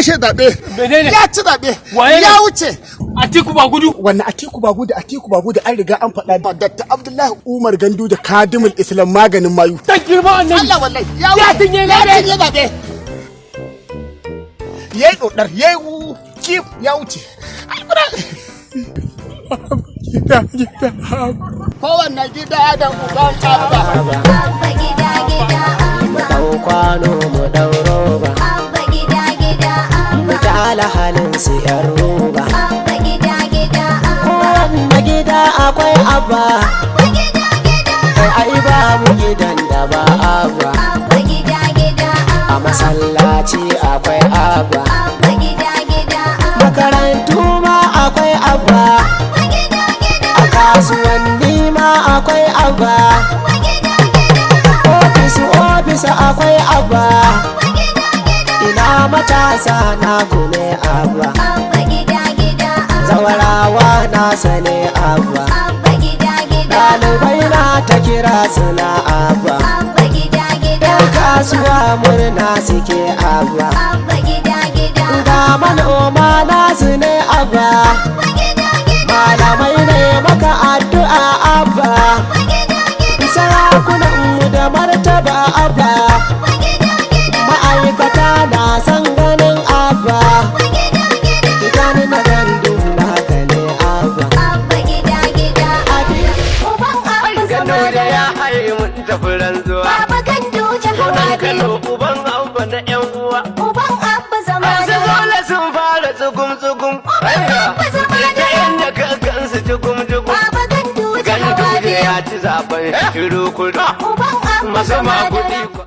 lashe zaɓe. Ya ci zaɓe. Ya wuce. Atiku ba gudu. Wannan Atiku ba gudu an riga an faɗa. Dr. Abdullahi Umar Gandu da Kadimul Islam maganin mayu. Ta girma annabi. Allah wallahi. Ya cinye zaɓe. Yayi dodar yayi kif ya wuce. Gida. Kowanne gida da uban abba. Abba gida abba. Dau kwano mu dauro ba. Abba gida abba. Mu tala halin su yan roba. Abba gida abba. Kowanne gida akwai abba. Abba gida Kai ai ba mu gidan da ba abba. Abba gida A masallaci akwai abba. Abba gida Makarantu ma akwai abba. A kasuwanni ma akwai abba. Ofis akwai abba. Ina matasa na kune abba. Zawarawa na sane abba. Ɗalibai na ta kira suna abba. Yan kasuwa murna suke abba. Ga manoma nasu ne abba. Malamai ne maka addu'a abba. Sarakunan mu da martaba abba. Ma'aikata na san ganin abba. Gani na gandu na haka ne abba. Gando da ya haye mun tafi ranzuwa. Sunan Kano uban abba na yan uwa. Masu zola sun fara tsugum-tsugum. Ta inda ka gansu jugum-jugum. Gandu da ya ci zaben shiru kudu. Masu maguɗi